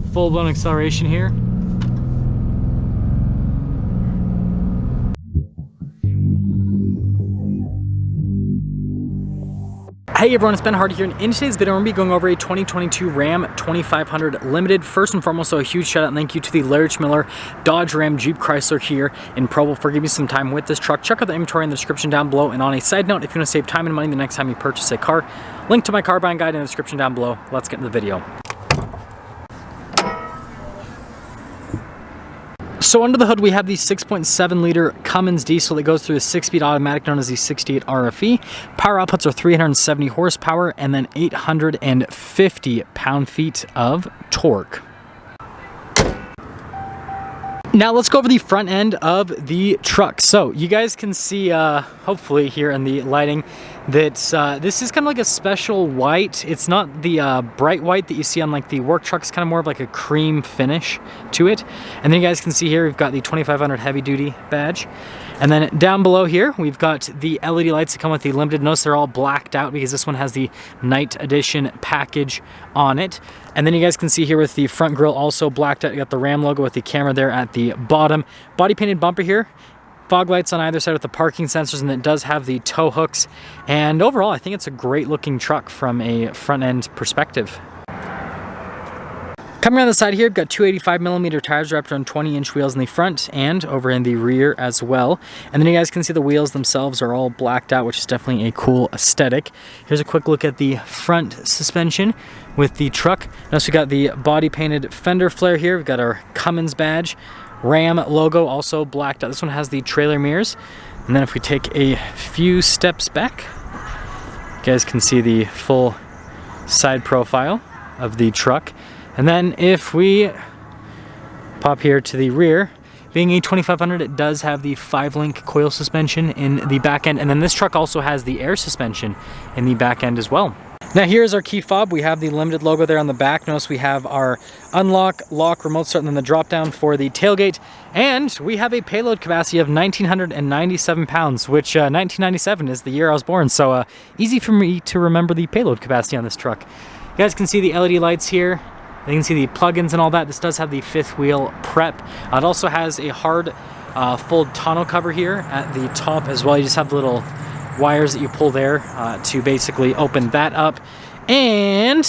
full-blown acceleration here. Hey everyone, it's Ben Hardy here, and in today's video I'm going to be going over a 2022 Ram 2500 Limited. First and foremost, so a huge shout out and thank you to the Larry Miller Dodge Ram Jeep Chrysler here in Provo for giving me some time with this truck. Check out the inventory in the description down below, and on a side note, if you want to save time and money the next time you purchase a car, link to my car buying guide in the description down below. Let's get into the video. So under the hood we have the 6.7 liter Cummins diesel that goes through a 6-speed automatic known as the 68 RFE. Power outputs are 370 horsepower and then 850 pound-feet of torque. Now let's go over the front end of the truck. So you guys can see, hopefully here in the lighting, that this is kind of like a special white. It's not the bright white that you see on like the work trucks, kind of more of like a cream finish to it. And then you guys can see here we've got the 2500 heavy duty badge. And then down below here we've got the LED lights that come with the Limited. Notice they're all blacked out because this one has the night edition package on it. And then you guys can see here with the front grille also blacked out. You got the Ram logo with the camera there at the bottom. Body painted bumper here. Fog lights on either side with the parking sensors, and it does have the tow hooks. And overall, I think it's a great looking truck from a front end perspective. Coming around the side here, we've got 285mm tires wrapped around 20-inch wheels in the front and over in the rear as well. And then you guys can see the wheels themselves are all blacked out, which is definitely a cool aesthetic. Here's a quick look at the front suspension with the truck. Notice we got the body painted fender flare here. We've got our Cummins badge. Ram logo also blacked out. This one has the trailer mirrors. And then if we take a few steps back, you guys can see the full side profile of the truck. And then if we pop here to the rear, being a 2500, it does have the 5-link coil suspension in the back end. And then this truck also has the air suspension in the back end as well. Now here's our key fob. We have the Limited logo there on the back. Notice we have our unlock, lock, remote start, and then the drop down for the tailgate. And we have a payload capacity of 1,997 pounds, which 1997 is the year I was born. So easy for me to remember the payload capacity on this truck. You guys can see the LED lights here. You can see the plugins and all that. This does have the 5th wheel prep. It also has a hard full tonneau cover here at the top as well. You just have the little wires that you pull there to basically open that up, and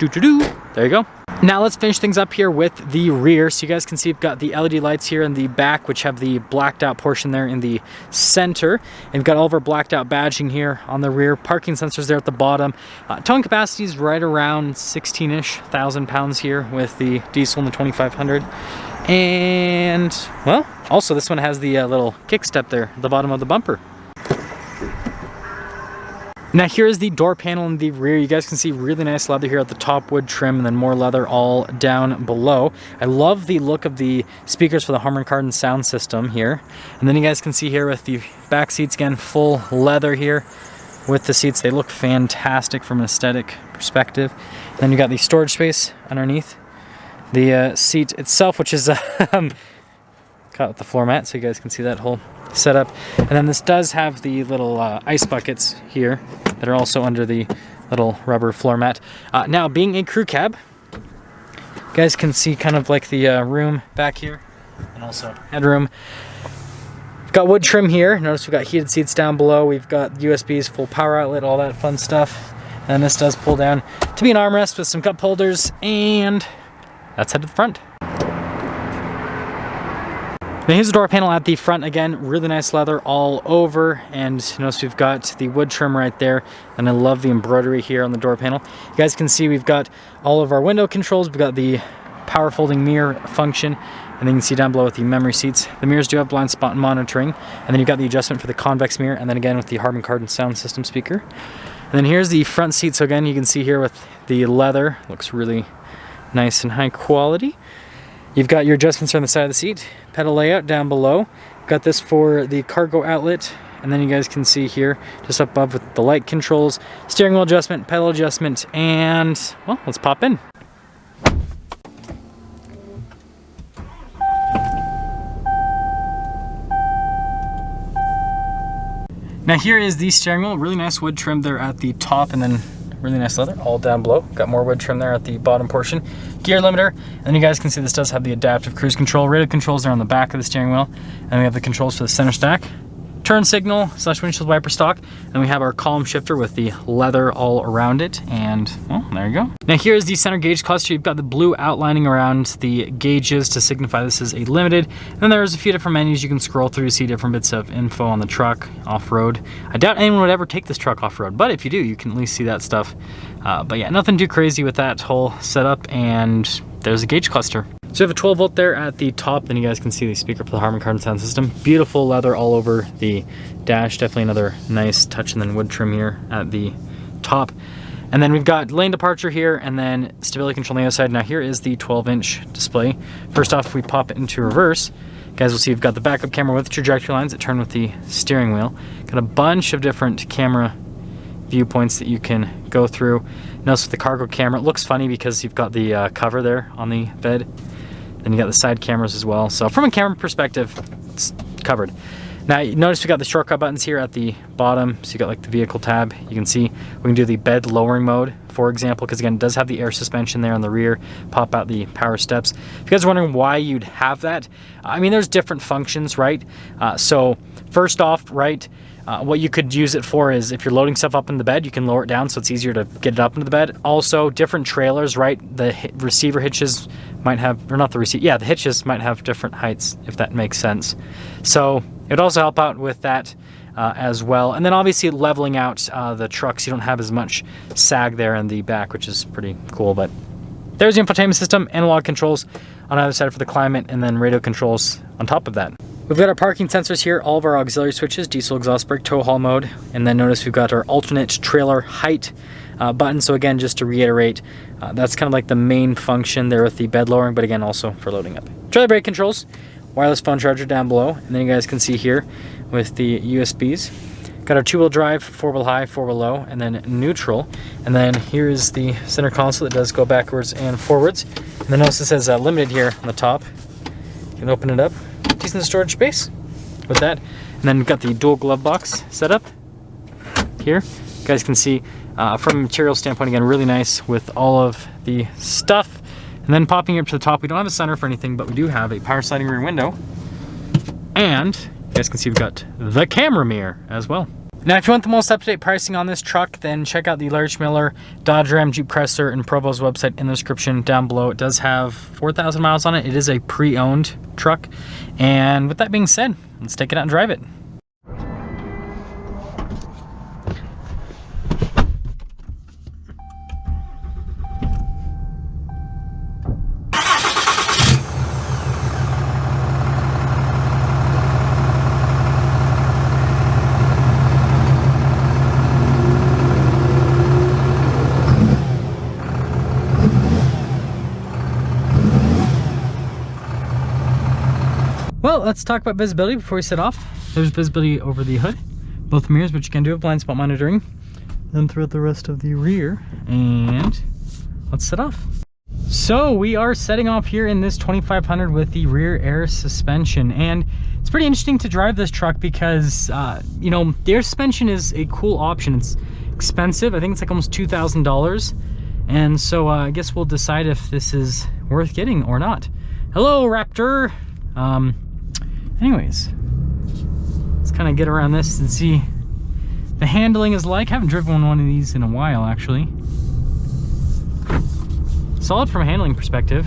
there you go. Now let's finish things up here with the rear. So you guys can see we've got the LED lights here in the back, which have the blacked out portion there in the center, and we've got all of our blacked out badging here on the rear. Parking sensors there at the bottom. Towing capacity is right around 16-ish thousand pounds here with the diesel and the 2500. And well, also this one has the little kick step there at the bottom of the bumper. Now here's the door panel in the rear. You guys can see really nice leather here at the top, wood trim, and then more leather all down below. I love the look of the speakers for the Harman Kardon sound system here. And then you guys can see here with the back seats, again, full leather here with the seats. They look fantastic from an aesthetic perspective. And then you got the storage space underneath the seat itself, which is cut with the floor mat, so you guys can see that whole setup. And then this does have the little ice buckets here that are also under the little rubber floor mat. Now, being a crew cab, you guys can see kind of like the room back here and also headroom. We've got wood trim here. Notice we've got heated seats down below. We've got USBs, full power outlet, all that fun stuff. And this does pull down to be an armrest with some cup holders, and that's head to the front. Now here's the door panel at the front. Again, really nice leather all over, and notice we've got the wood trim right there, and I love the embroidery here on the door panel. You guys can see we've got all of our window controls. We've got the power folding mirror function, and then you can see down below with the memory seats. The mirrors do have blind spot monitoring, and then you've got the adjustment for the convex mirror, and then again with the Harman Kardon sound system speaker. And then here's the front seat. So again, you can see here with the leather, looks really nice and high quality. You've got your adjustments on the side of the seat, pedal layout down below. Got this for the cargo outlet, and then you guys can see here just up above with the light controls, steering wheel adjustment, pedal adjustment, and well, let's pop in. Now here is the steering wheel, really nice wood trim there at the top, and then really nice leather, all down below. Got more wood trim there at the bottom portion. Gear limiter, and then you guys can see this does have the adaptive cruise control. Radio controls are on the back of the steering wheel, and we have the controls for the center stack. Turn signal / windshield wiper stock, and we have our column shifter with the leather all around it, and well, there you go. Now here is the center gauge cluster. You've got the blue outlining around the gauges to signify this is a limited, and then there's a few different menus you can scroll through to see different bits of info on the truck, off-road. I doubt anyone would ever take this truck off-road, but if you do, you can at least see that stuff. But yeah, nothing too crazy with that whole setup, and there's a gauge cluster. So you have a 12 volt there at the top, then you guys can see the speaker for the Harman Kardon sound system. Beautiful leather all over the dash, definitely another nice touch, and then wood trim here at the top. And then we've got lane departure here, and then stability control on the other side. Now here is the 12-inch display. First off, if we pop it into reverse, guys will see we've got the backup camera with trajectory lines that turn with the steering wheel. Got a bunch of different camera viewpoints that you can go through. Notice with the cargo camera, it looks funny because you've got the cover there on the bed. Then you got the side cameras as well. So from a camera perspective, it's covered. Now you notice we got the shortcut buttons here at the bottom. So you got like the vehicle tab. You can see we can do the bed lowering mode, for example, because again, it does have the air suspension there on the rear, pop out the power steps. If you guys are wondering why you'd have that, I mean, there's different functions, right? So first off, right, what you could use it for is if you're loading stuff up in the bed, you can lower it down so it's easier to get it up into the bed. Also, different trailers, right? The receiver hitches might have, or not the receiver, yeah, the hitches might have different heights, if that makes sense. So it would also help out with that as well. And then obviously leveling out the trucks, you don't have as much sag there in the back, which is pretty cool. But there's the infotainment system, analog controls on either side for the climate, and then radio controls on top of that. We've got our parking sensors here, all of our auxiliary switches, diesel exhaust brake, tow haul mode, and then notice we've got our alternate trailer height button. So again, just to reiterate, that's kind of like the main function there with the bed lowering, but again, also for loading up. Trailer brake controls, wireless phone charger down below, and then you guys can see here with the USBs. Got our 2-wheel drive, 4-wheel high, 4-wheel low, and then neutral. And then here is the center console that does go backwards and forwards. And then notice it says limited here on the top. You can open it up. Decent storage space with that. And then we've got the dual glove box set up here. You guys can see from a material standpoint, again, really nice with all of the stuff. And then popping up to the top, we don't have a sunroof or anything, but we do have a power sliding rear window. And you guys can see we've got the camera mirror as well. Now, if you want the most up-to-date pricing on this truck, then check out the Large Miller, Dodge Ram, Jeep Chrysler, and Provo's website in the description down below. It does have 4,000 miles on it. It is a pre-owned truck. And with that being said, let's take it out and drive it. Well, let's talk about visibility before we set off. There's visibility over the hood, both mirrors, which you can do with blind spot monitoring. Then throughout the rest of the rear, and let's set off. So we are setting off here in this 2500 with the rear air suspension, and it's pretty interesting to drive this truck because, you know, the air suspension is a cool option. It's expensive. I think it's like almost $2,000. And so I guess we'll decide if this is worth getting or not. Hello, Raptor. Anyways, let's kind of get around this and see the handling is like. I haven't driven one of these in a while, actually. Solid from a handling perspective.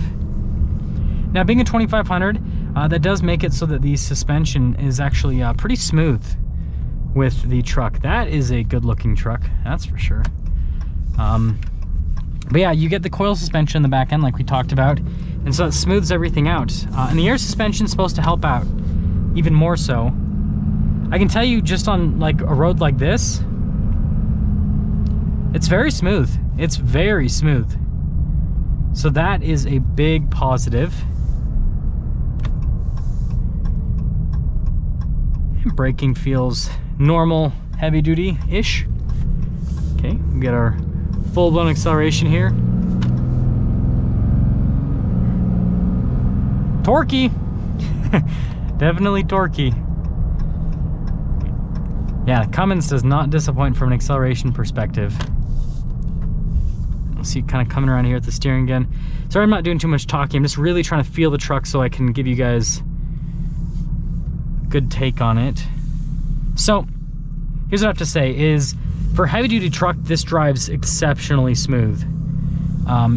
Now, being a 2500, that does make it so that the suspension is actually pretty smooth with the truck. That is a good looking truck, that's for sure. But yeah, you get the coil suspension in the back end like we talked about, and so it smooths everything out. And the air suspension is supposed to help out even more so. I can tell you, just on like a road like this, it's very smooth. It's very smooth. So that is a big positive. And braking feels normal, heavy duty-ish. Okay, we get our full-blown acceleration here. Torquey. Definitely torquey. Yeah, Cummins does not disappoint from an acceleration perspective. See it kind of coming around here at the steering again. Sorry, I'm not doing too much talking. I'm just really trying to feel the truck so I can give you guys a good take on it. So here's what I have to say is, for a heavy duty truck, this drives exceptionally smooth.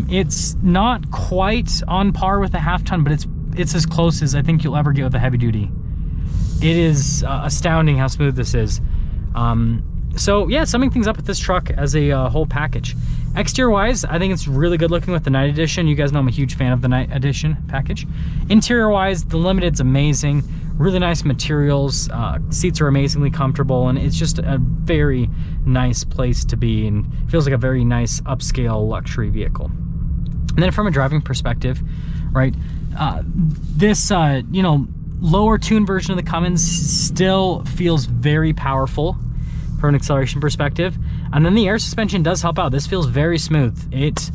It's not quite on par with a half ton, but it's as close as I think you'll ever get with a heavy duty. It is astounding how smooth this is. So yeah, summing things up with this truck as a whole package. Exterior wise, I think it's really good looking with the Night Edition. You guys know I'm a huge fan of the Night Edition package. Interior wise, the Limited's amazing. Really nice materials. Seats are amazingly comfortable, and it's just a very nice place to be, and feels like a very nice upscale luxury vehicle. And then from a driving perspective, right, this you know, lower tuned version of the Cummins still feels very powerful from an acceleration perspective, and then the air suspension does help out. This feels very smooth. It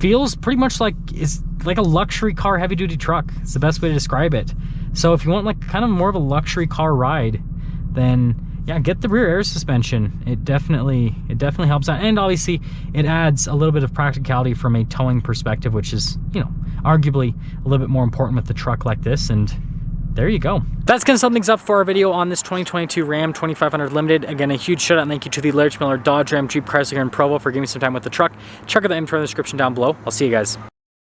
feels pretty much like it's like a luxury car heavy duty truck. It's the best way to describe it. So if you want like kind of more of a luxury car ride, then yeah, get the rear air suspension. It definitely helps out, and obviously it adds a little bit of practicality from a towing perspective, which is, you know, arguably a little bit more important with the truck like this. And there you go. That's gonna sum things up for our video on this 2022 Ram 2500 Limited. Again, a huge shout out and thank you to the Larry Miller Dodge Ram Jeep Chrysler here in Provo for giving me some time with the truck. Check out the info in the description down below. I'll see you guys.